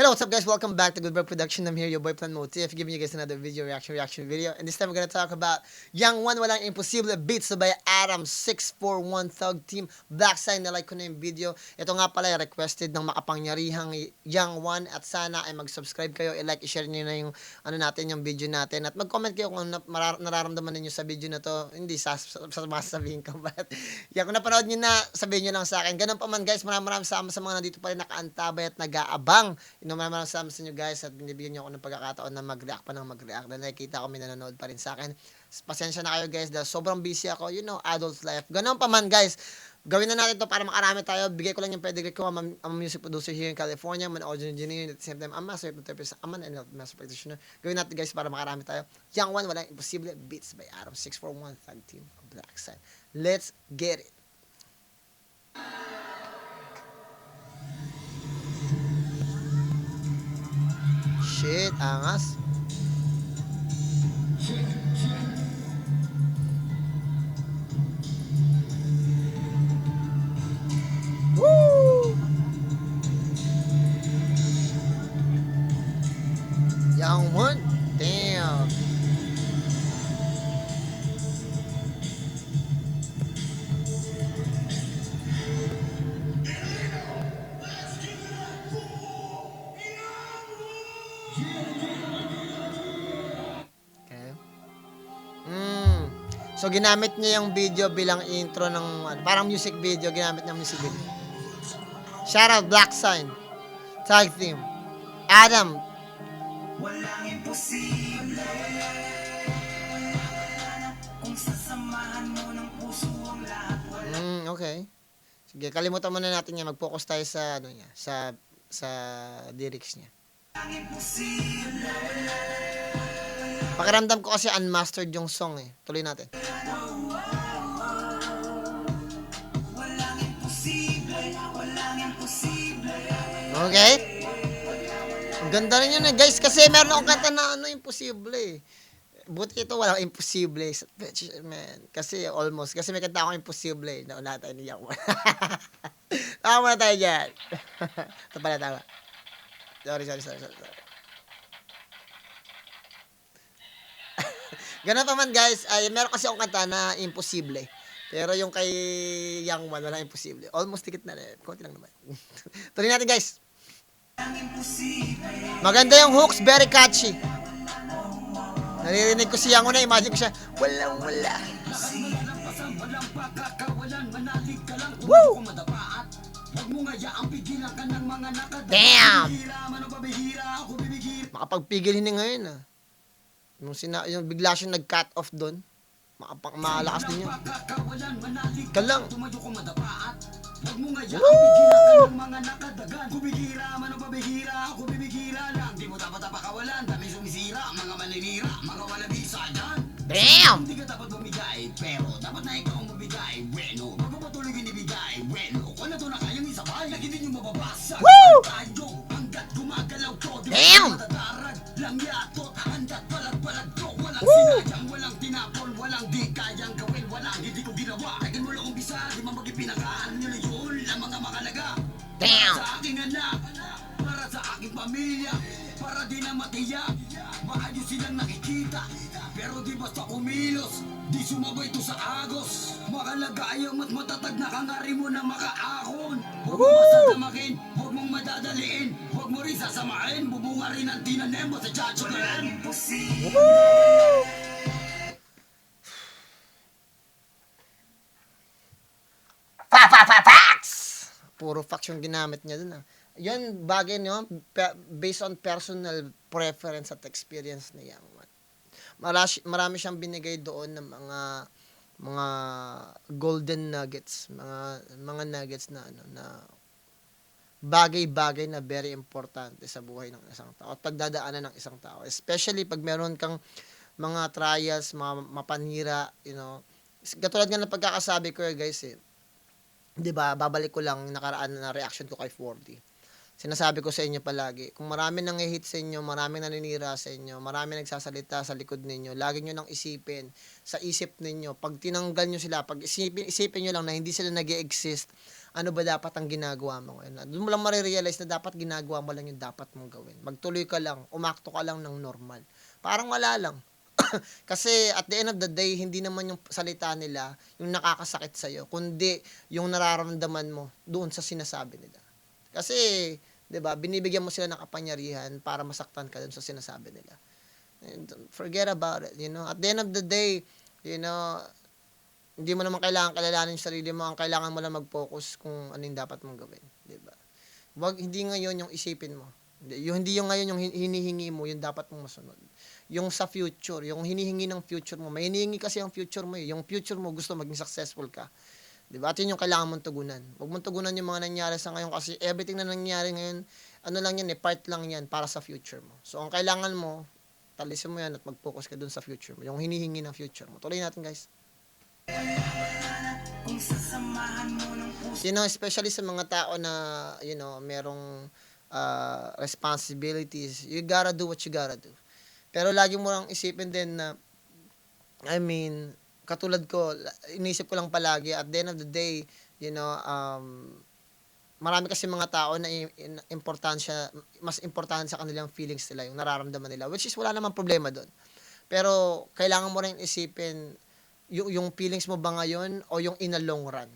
Hello, what's up guys? Welcome back to Goodbird Production. I'm here, your boy Plan Motif, giving you guys another reaction video. And this time we're gonna talk about Young One Walang Imposible beats by Adam 641 Thug Team. Black Sign, na like ko na yung video. Ito nga pala requested ng makapangyarihang Young One at sana ay mag-subscribe kayo, i-like, i-share niyo na yung yung video natin at mag-comment kayo kung nararamdaman niyo sa video na to. Hindi sasabihin ko but yan, kung napanood niyo na, sabihin niyo lang sa akin. Ganun pa man guys, maraming salamat sa mga nandito pa rin nakaantabay at nag-aabang. Maraming salamat sa inyo guys at binibigyan niyo ako ng pagkakataon na mag-react pa ng mag-react. Dahil nakikita ko may nanonood pa rin sa akin. Pasensya na kayo guys dahil sobrang busy ako. Adult life. Ganun pa man guys. Gawin na natin to para makarami tayo. Bigay ko lang yung pedigree ko. I'm a music producer here in California. I'm an audio engineer. At the same time, I'm a master therapist. I'm an master practitioner. Gawin natin guys para makarami tayo. Young One, Walang Imposible beats by Adam 641 Thug Team of Black Sign. Let's get it. Shit, angas. Woo! Young One? Damn. Okay. So, ginamit niya yung video bilang intro ng, parang music video, ginamit niya music video. Shout out Black Sign. Tag Team. Adam. Walang imposible kung sasamahan mo ng puso ang lahat. Okay. Sige, kalimutan muna natin yan. Mag-focus tayo sa, niya, sa lyrics niya. Walang imposible. Pakiramdam ko kasi unmastered yung song eh. Tuloy natin. Walang imposible. Walang imposible. Okay? Ang ganda rin yun eh, guys. Kasi meron akong kanta na imposible eh. Buti ito, walang imposible. Man. Kasi almost. Kasi may kanta akong imposible eh. Nauna tayo ni Young One. Tama muna tayo dyan. Ito pala, tama. Sorry. Ganun pa man guys, ay meron kasi akong kanta na imposible. Pero yung kay Young One, walang imposible. Almost tikit na rin. Konti lang naman. Tuloy natin guys. Maganda yung hooks, very catchy. Naririnig ko si Young One, imagine ko siya, wala. Woo! Damn! Makapagpigil hindi ngayon ah. Yung bigla siyang nag-cut off doon. Malakas din yun. Kalang. Woo! Damn! Hindi ka dapat bumigay, pero dapat na ikaw mabigay. Bueno, bago patuloy binibigay. Bueno, kung na to na kayang isabay, na hindi nyo mababasa. Woo! Tayo, hanggat gumagalaw to. Damn! Matatarag, lang yatot, hanggat palag to. Walang Woo! sinayang, walang tinapon, walang di kayang gawin, walang hindi ko ginawa. Tagan mo lang umpisa, di man magipinakaan nyo na yun, ang mga makalaga. Damn! Para sa aking anak, para sa aking pamilya, para di na matiyak, maayos silang nakikita. Pero di basta kumilos, di sumabay to sa agos. Makalaga ayaw at matatag na kangari mo na makaahon. Huwag mong masadamakin, huwag mong madadaliin, huwag mo rin sasamain, bubunga rin ang tinanem mo sa chacho na yan. Woo! Facts! Puro facts yung ginamit niya dun ah. Yun, bagay nyo, based on personal preference at experience ni Young One. Marami siyang binigay doon ng mga golden nuggets, mga nuggets na bagay-bagay na very importante sa buhay ng isang tao at pagdadaanan ng isang tao, especially pag meron kang mga trials, mga mapanira, katulad nga ng pagkakasabi ko guys eh, 'di ba, babalik ko lang nakaraan na reaction ko kay 40. Sinasabi ko sa inyo palagi, kung marami nang-hate sa inyo, maraming naninira sa inyo, maraming nagsasalita sa likod ninyo, lagi nyo nang isipin sa isip ninyo, pag tinanggal nyo sila, pag isipin nyo lang na hindi sila nag-e-exist, ano ba dapat ang ginagawa mo ngayon? Doon mo lang marirealize na dapat ginagawa mo lang yung dapat mong gawin. Magtuloy ka lang, umakto ka lang ng normal. Parang wala lang. Kasi at the end of the day, hindi naman yung salita nila yung nakakasakit sa'yo, kundi yung nararamdaman mo doon sa sinasabi nila. Kasi, 'di ba, binibigyan mo sila ng kapangyarihan para masaktan ka dun sa sinasabi nila. And forget about it, you know. At the end of the day, you know, hindi mo naman kailangan kilalanin yung sarili mo, ang kailangan mo lang mag-focus kung ano yung dapat mong gawin, 'di ba? Hindi ngayon yung isipin mo. Hindi yung ngayon yung hinihingi mo, yung dapat mong masunod. Yung sa future, yung hinihingi ng future mo. May hinihingi kasi ang future mo eh. Yung future mo gusto maging successful ka. 'Di ba? At yun yung kailangan mong tugunan. Huwag mong tugunan yung mga nangyari sa ngayon kasi everything na nangyari ngayon, ano lang yan eh, part lang yan para sa future mo. So, ang kailangan mo, talisin mo yan at mag-focus ka dun sa future mo. Yung hinihingi ng future mo. Tuloy natin, guys. You know, especially sa mga tao na, you know, merong responsibilities, you gotta do what you gotta do. Pero lagi mo lang isipin din na, I mean, katulad ko, inisip ko lang palagi, at the end of the day, you know, marami kasi mga tao na importansya, mas importante sa kanilang feelings nila, yung nararamdaman nila, which is wala namang problema doon. Pero, kailangan mo rin isipin, yung feelings mo ba ngayon, o yung in a long run.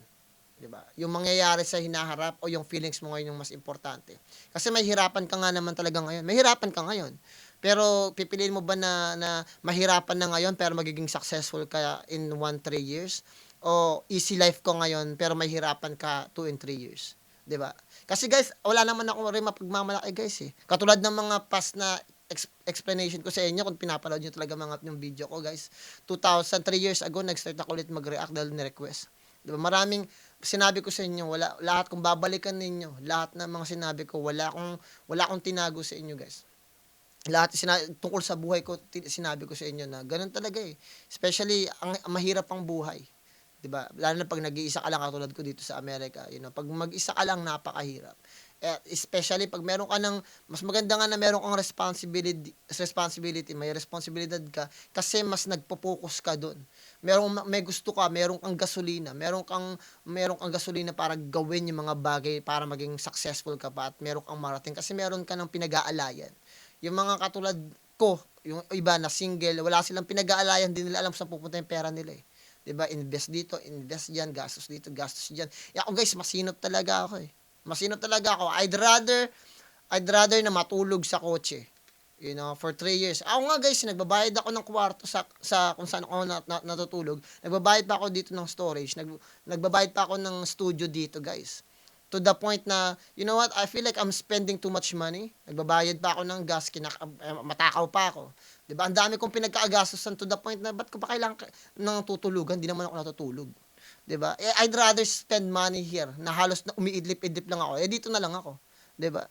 'Di ba? Yung mangyayari sa hinaharap, o yung feelings mo ngayon yung mas importante. Kasi may hirapan ka nga naman talaga ngayon. May hirapan ka ngayon. Pero pipiliin mo ba na mahirapan na ngayon pero magiging successful ka in 1-3 years? O easy life ko ngayon pero may hirapan ka 2 and 3 years? 'Di ba? Kasi guys, wala naman ako rin mapagmamalaki guys eh. Katulad ng mga past na explanation ko sa inyo kung pinapanood nyo talaga yung video ko guys. 3 years ago, nag-start ako ulit mag-react dahil ni-request. 'Di ba? Maraming sinabi ko sa inyo, lahat kung babalikan ninyo, lahat ng mga sinabi ko, wala akong tinago sa inyo, guys. Lahat tungkol sa buhay ko, sinabi ko sa inyo na ganun talaga eh. Especially ang mahirap ang buhay. 'Di ba? Lalo na pag nag-iisa ka lang katulad ko dito sa Amerika, you know, pag mag-isa ka lang napakahirap. Especially pag meron ka ng mas maganda nga na meron kang responsibility, may responsibilidad ka kasi mas nagpo-focus ka doon. May gusto ka, meron kang gasolina, meron kang gasolina para gawin yung mga bagay para maging successful ka pa at meron kang marating kasi meron ka ng pinag-aalayan. Yung mga katulad ko, yung iba na single, wala silang pinag-aalayan, hindi nila alam saan pupunta yung pera nila eh. 'Di ba? Invest dito, invest diyan, gastos dito, gastos diyan. Ako guys, masinop talaga ako eh. Masinop talaga ako. I'd rather na matulog sa kotse. You know, for 3 years. Ako nga guys, nagbabayad ako ng kwarto sa kung saan ako natutulog. Nagbabayad pa ako dito ng storage. Nagbabayad pa ako ng studio dito guys. To the point na, you know what, I feel like I'm spending too much money. Nagbabayad pa ako ng gas, matakaw pa ako. 'Di ba? Ang dami kong pinagkaagastosan to the point na ba't ko pa kailangan ng tutulugan? Hindi naman ako natutulog. 'Di ba? I'd rather spend money here na halos na umiidlip-idlip lang ako. Dito na lang ako, 'di ba?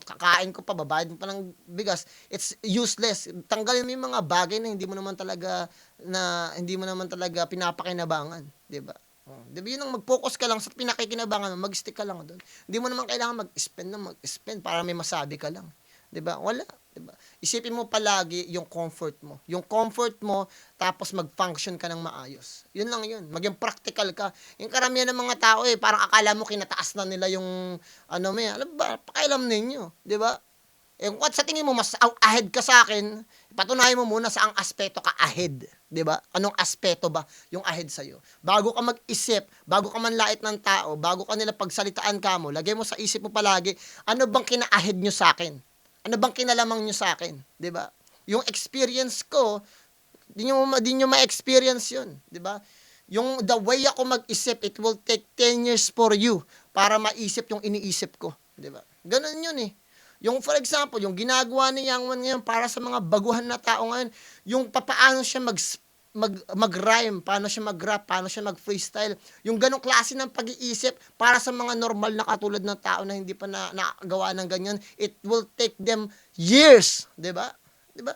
Kakain ko pa, babayad mo pa ng bigas. It's useless. Tanggalin mo yung mga bagay na hindi mo naman talaga pinapakinabangan, 'di ba? 'Di ba? Yun ang mag-focus ka lang sa pinakikinabangan mo, mag-stick ka lang doon. Hindi mo naman kailangan mag-spend para may masabi ka lang. 'Di ba? Wala, 'di ba? Isipin mo palagi yung comfort mo. Yung comfort mo tapos mag-function ka ng maayos. Yun lang yun. Maging practical ka. Yung karamihan ng mga tao parang akala mo kinataas na nila yung alam ba? Pakialam ninyo, 'di ba? Kung sa tingin mo mas ahead ka sa akin, patunayan mo muna sa ang aspeto ka ahead, 'di ba? Anong aspeto ba yung ahead sa iyo? Bago ka mag-isip, bago ka manlait ng tao, bago ka nila pagsalitaan ka mo, lagay mo sa isip mo palagi, ano bang kina-ahead nyo sa akin? Ano bang kinalamang nyo sa akin, 'di ba? Yung experience ko, di nyo ma-experience 'yun, 'di ba? Yung the way ako mag-isip, it will take 10 years for you para maisip yung iniisip ko, 'di ba? Ganun 'yun eh. Yung for example, yung ginagawa ni Yang Wan ngayon para sa mga baguhan na tao ngayon, yung papaano siya mag-rhyme, paano siya mag-rap, paano siya mag-freestyle, yung ganong klase ng pag-iisip para sa mga normal na katulad ng tao na hindi pa nakagawa ng ganyan, it will take them years, 'di ba? 'Di ba?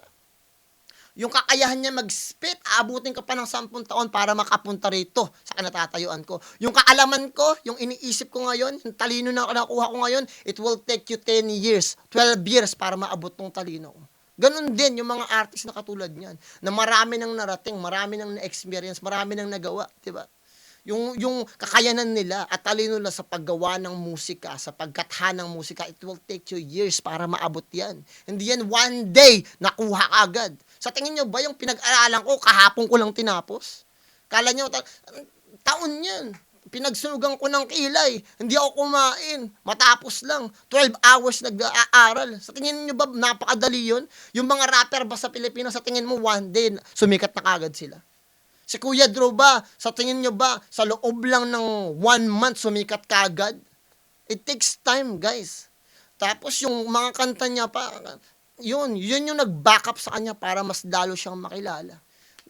Yung kakayahan niya mag-spit, aabutin ka pa ng 10 taon para makapunta rito sa kinatatayuan ko. Yung kaalaman ko, yung iniisip ko ngayon, yung talino na nakuha ko ngayon, it will take you 10 years, 12 years para maabot tong talino ko. Ganon din yung mga artist na katulad niyan, na marami nang narating, marami nang na-experience, marami nang nagawa, di ba? Yung kakayanan nila at talino nila sa paggawa ng musika, sa pagkatha ng musika, it will take you years para maabot yan. Hindi yan one day nakuha agad. Sa tingin nyo ba yung pinag-aralan ko, kahapon ko lang tinapos? Kala nyo, taon yan. Pinagsunugan ko ng kilay. Hindi ako kumain. Matapos lang. 12 hours nag-aaral. Sa tingin nyo ba, napakadali yun? Yung mga rapper ba sa Pilipinas, sa tingin mo, one day, sumikat na kagad sila? Si Kuya Drew ba, sa tingin nyo ba, sa loob lang ng 1 month sumikat kagad? It takes time, guys. Tapos yung mga kanta niya pa, yun yung nag-back up sa kanya para mas lalo siyang makilala.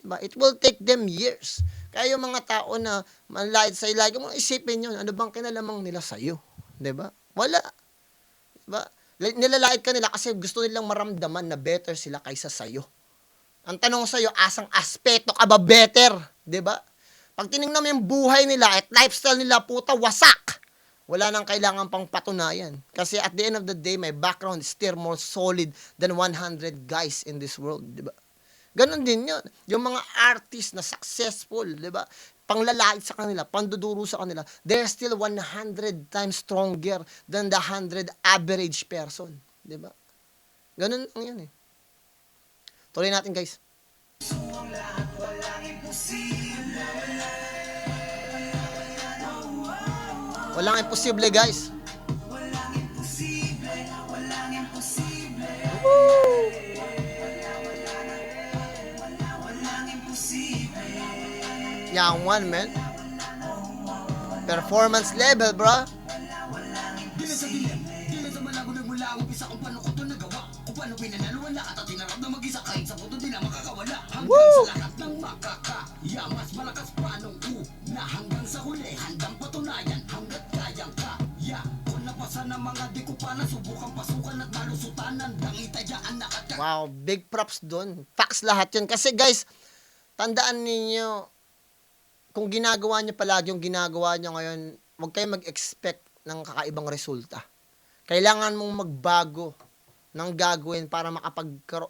Diba? It will take them years. Kaya yung mga tao na manlait sa'yo, lagi mo isipin yun, ano bang kinalamang nila sa'yo? Diba? Wala. Diba? Nilalait ka nila kasi gusto nilang maramdaman na better sila kaysa sa'yo. Ang tanong sa'yo, asang aspeto ka ba better? Diba? Pag tinignan mo yung buhay nila at lifestyle nila, puta, wasak. Wala nang kailangan pang patunayan. Kasi at the end of the day, my background is still more solid than 100 guys in this world. Diba? Ganon din yun. Yung mga artist na successful, diba? Panglalait sa kanila, panduduro sa kanila, they're still 100 times stronger than the 100 average person. Diba? Ganon lang yan eh. Tuloy natin, guys. Walang imposible, guys. Woo! Yang one, man. Performance level, bro. Di na sa dilim, di na sa malago nagmula ang umpisa kung paano ko ito nagawa. Kung paano pinanalo ang lahat at tinarap na mag-isa kahit sa puto di na makakawala. Hanggang Woo! sa lahat ng makakaya, mas malakas pa nung una. Hanggang sa huli, handang patunayan hanggat kayang kaya. Kung napasan ng mga di ko pa nasubukan pasukan at malusutan ng dangitayaan nakatya. Wow, big props dun. Facts lahat yun. Kasi guys, tandaan ninyo, kung ginagawa nyo palagi yung ginagawa nyo ngayon, huwag kayong mag-expect ng kakaibang resulta. Kailangan mong magbago ng gagawin para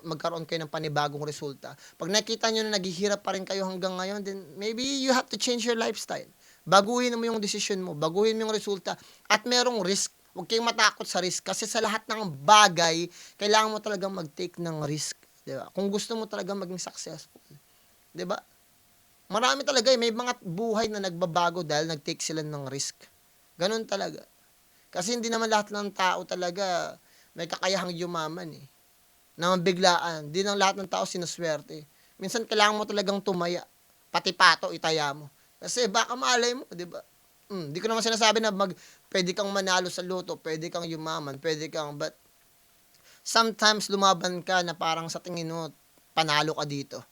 magkaroon kayo ng panibagong resulta. Pag nakita nyo na naghihirap pa rin kayo hanggang ngayon, then maybe you have to change your lifestyle. Baguhin mo yung decision mo, baguhin mo yung resulta, at merong risk. Huwag kayong matakot sa risk kasi sa lahat ng bagay, kailangan mo talagang mag-take ng risk. Diba? Kung gusto mo talagang maging successful. Diba? Marami talaga may mga buhay na nagbabago dahil nag-take sila ng risk. Ganun talaga. Kasi hindi naman lahat ng tao talaga may kakayahang yumaman eh. Naman biglaan. Hindi ng lahat ng tao sinuswerte. Minsan kailangan mo talagang tumaya. Pati pato itaya mo. Kasi baka malay mo, di ba? Di ko naman sinasabi na pwede kang manalo sa loto, pwede kang yumaman, but sometimes lumaban ka na parang sa tingin mo, panalo ka dito.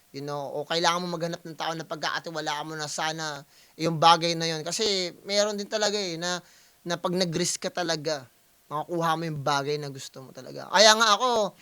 You know, o kailangan mo maghanap ng tao na pagkakatiwalaan mo na sana yung bagay na yun. Kasi meron din talaga eh, na pag nag-risk ka talaga, makakuha mo yung bagay na gusto mo talaga. Kaya nga ako,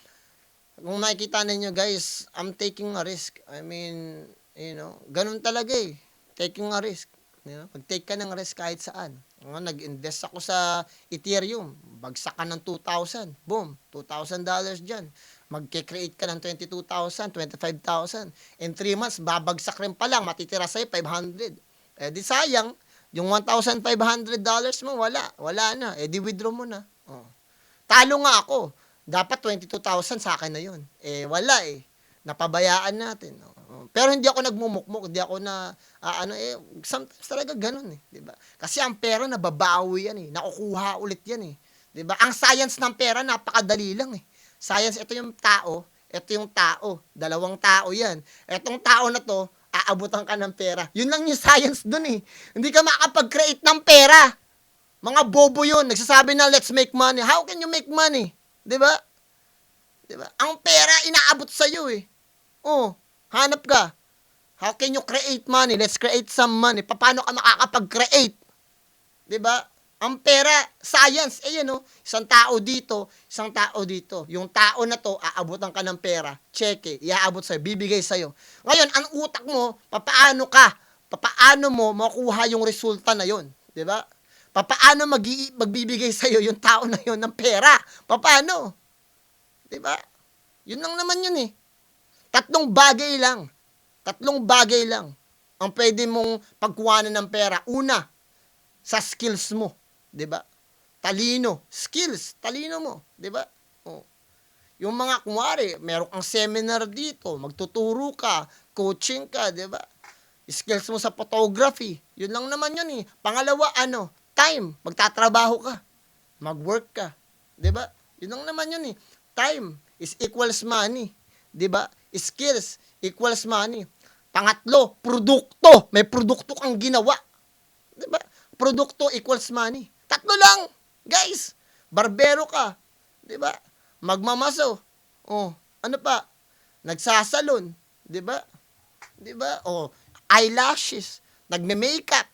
kung makikita ninyo guys, I'm taking a risk. I mean, you know, ganun talaga eh. Taking a risk. You know, mag-take ka ng risk kahit saan. Nag-invest ako sa Ethereum. Bagsak ka ng 2,000. Boom, $2,000 dyan. Magke-create ka ng 22,000, 25,000. In 3 months, babagsak rin pa lang. Matitira sa'yo 500. Eh di sayang. Yung $1,500 mo, wala. Wala na. Eh di withdraw mo na. Oh. Talo nga ako. Dapat 22,000 sa akin na yun. Eh wala eh. Napabayaan natin. Oh. Pero hindi ako nagmumukmuk. Hindi ako na, sometimes talaga ganun eh. Diba? Kasi ang pera nababawi yan eh. Nakukuha ulit yan eh. Diba? Ang science ng pera, napakadali lang eh. Science, ito yung tao, dalawang tao yan. Itong tao na to, aabutan ka ng pera. Yun lang yung science dun eh. Hindi ka makapag-create ng pera. Mga bobo yun, nagsasabi na let's make money. How can you make money? Diba? Diba? Ang pera, inaabot sa'yo eh. Oh, hanap ka. How can you create money? Let's create some money. Paano ka makakapag-create? Diba? Ang pera, science, eh yan, isang tao dito, isang tao dito. Yung tao na to, aabutan ka ng pera, cheque, iaabot sa'yo, bibigay sa'yo. Ngayon, ang utak mo, papaano mo makuha yung resulta na yon, di ba? Papaano magbibigay sa'yo yung tao na yon ng pera? Papaano? Di ba? Yun lang naman yun eh. Tatlong bagay lang. Tatlong bagay lang ang pwede mong pagkuhanan ng pera. Una, sa skills mo, 'di ba? Talino, skills, talino mo, 'di ba? Oh. Yung mga kumare, meron kang seminar dito, magtuturo ka, coaching ka, 'di ba? Skills mo sa photography, yun lang naman yun eh. Pangalawa, time, magtatrabaho ka, mag-work ka, 'di ba? Yun lang naman yun eh. Time is equals money, 'di ba? Skills equals money. Pangatlo, produkto, may produkto kang ginawa, 'di ba? Produkto equals money. Tatlo lang, guys. Barbero ka, 'di ba? Magmamaso. Oh, ano pa? Nagsasalon, 'di ba? 'Di ba? Oh, eyelashes, nagme-makeup.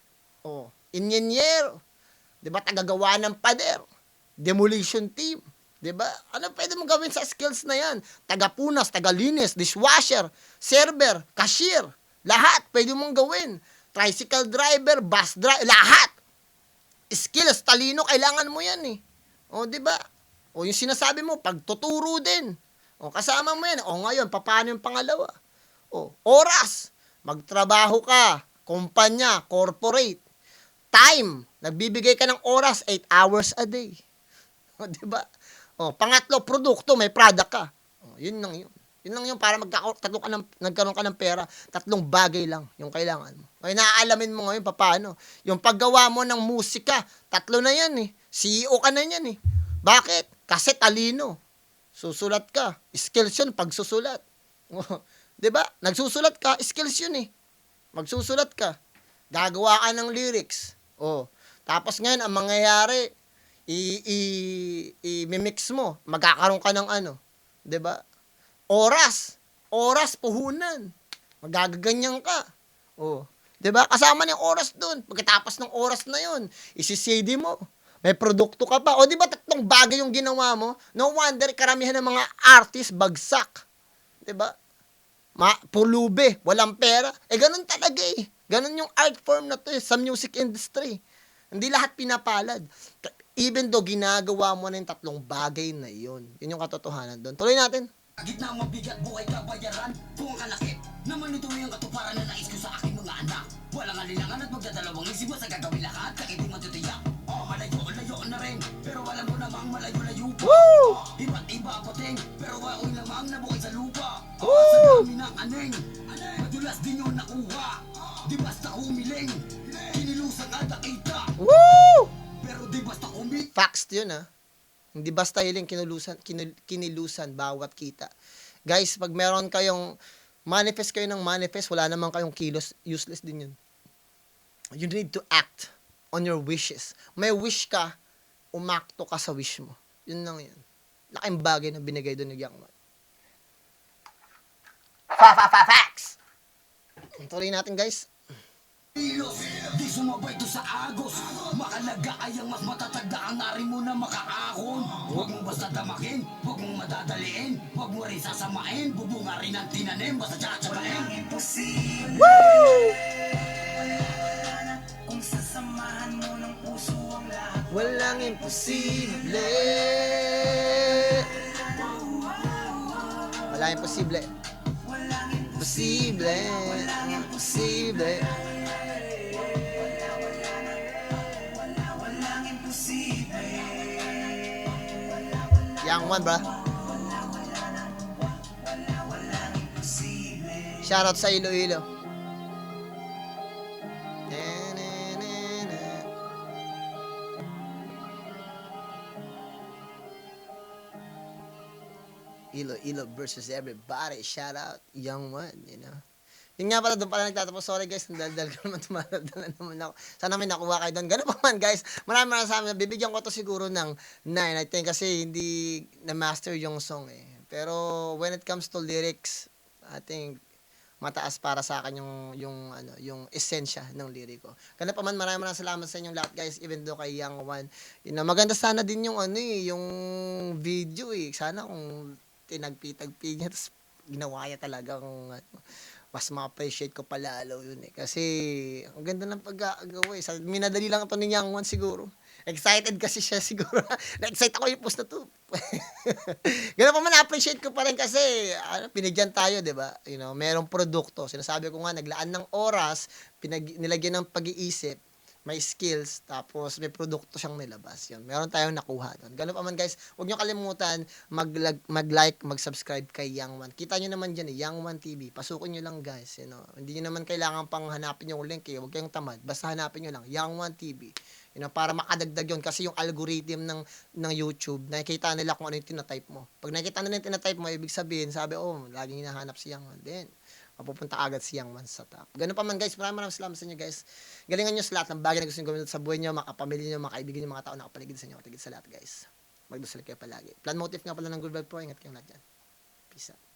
Oh, inyenyero, 'di ba? Tagagawa ng pader, demolition team, 'di ba? Ano pwede mong gawin sa skills na 'yan? Tagapunas, tagalinis, dishwasher, server, cashier, lahat pwede mong gawin. Tricycle driver, bus driver, lahat. Skills, talino, kailangan mo yan eh. O, di ba? O, yung sinasabi mo, pagtuturo din. O, kasama mo yan. O, ngayon, paano yung pangalawa? O, oras. Magtrabaho ka. Kumpanya, corporate. Time. Nagbibigay ka ng oras, 8 hours a day. O, di ba? O, pangatlo, produkto, may product ka. O, yun lang yun. Yun lang yung para nagkaroon ka ng pera. Tatlong bagay lang yung kailangan mo. Ay, naaalamin mo ngayon paano. Yung paggawa mo ng musika, tatlo na yan eh. CEO ka na yan eh. Bakit? Kasi talino. Susulat ka. Skills yun, pagsusulat. Diba? Nagsusulat ka, skills yun eh. Magsusulat ka. Gagawa ka ng lyrics. Oh. Tapos ngayon, ang mangyayari, i-mix mo. Magkakaroon ka ng diba? Oras, puhunan. Magagaganyan ka. Oh. 'Di ba? Kasama ng oras doon. Pagkatapos ng oras na 'yon, isi-CD mo. May produkto ka pa. O 'di ba tatlong bagay yung ginawa mo? No wonder karamihan ng mga artist bagsak. 'Di ba? Pulube, walang pera. Ganun talaga eh. Ganun yung art form na to sa music industry. Hindi lahat pinapalad. Even though ginagawa mo na yung tatlong bagay na 'yon. Yun yung katotohanan doon. Tuloy natin. Gitna mabigat buhay kabayaran kung ang kalaki naman ito yung katuparan na nais ko sa aking mga anak. Walang alilangan at magdadalawang isip sa gagawin lahat kahit di matutiyak. Malayo na rin pero alam ko namang malayo-layo pa. Iba't iba pating pero ako'y lamang nabuhay sa lupa. Sa dami ng aneng madulas din yung nakuha. Di basta humiling kinilusang at nakita. Pero di basta Facts yun Hindi basta hiling kinilusan bawat kita. Guys, pag meron kayong manifest kayo ng manifest, wala naman kayong kilos, useless din yun. You need to act on your wishes. May wish ka, umakto ka sa wish mo. Yun lang yun. Laking bagay na binigay doon ni Young Man. Facts! Tuloy natin guys. Ilos, di sumabay to sa agos. Makalaga ay ang mas matatag na ang ari mo na makaahon. Huwag mo basta damakin, huwag mong madadaliin, huwag mo rin sasamain, bubunga rin ang tinanim, basta tsatsabain. Imposible. Kung sasamahan mo ng puso ang lahat, walang imposible. Walang imposible. Walang imposible. Walang imposible. Young One, bro. Shoutout sa Iloilo. Iloilo versus everybody. Shoutout, Young One, Yun nga pala, doon pala nagtatapos. Sorry guys, nandaldal ko naman, tumadaldal na naman ako. Sana may nakuha kayo doon. Ganun pa man guys. Maraming sa amin. Bibigyan ko to siguro ng 9. I think kasi hindi na-master yung song eh. Pero when it comes to lyrics, I think mataas para sa akin yung esensya ng liriko. Ganun pa man, maraming salamat sa inyong lahat guys, even though kay Young One. Maganda sana din yung yung video Sana kung tinagpi-tagpi niya tapos ginawa niya talagang mas ma-appreciate ko palalo yun Kasi ang ganda ng pag-agawa minadali lang ito ni Young One siguro. Excited kasi siya siguro. Na-excite ako yung post na to. Ganun pa man, na-appreciate ko pa rin kasi binigyan tayo, di ba? Merong produkto. Sinasabi ko nga, naglaan ng oras, nilagyan ng pag-iisip, may skills, tapos may produkto siyang nilabas. Yun, meron tayong nakuha doon. Ganun pa man guys, huwag nyo kalimutan mag-like, mag-subscribe kay Young One. Kita nyo naman dyan Young One TV. Pasukin nyo lang guys. Hindi nyo naman kailangan pang hanapin yung link Huwag kayong tamad. Basta hanapin nyo lang Young One TV. Para makadagdag yun kasi yung algorithm ng YouTube, nakikita nila kung ano yung tinatype mo. Pag nakikita nila yung tinatype mo, ibig sabihin, laging hinahanap si Young One. Then, mapupunta agad si Young One sa top. Ganun pa man guys, maraming salamat sa inyo guys. Galingan nyo sa lahat ng bagay na gusto nyo gawin sa buhay nyo, makapamilya nyo, makaibigan nyo, mga tao na kapaligid sa inyo, katigid sa lahat guys. Magdasal kayo palagi. Plan motive nga pala ng Good Vibe Pro, ingat kayong lahat dyan. Peace out.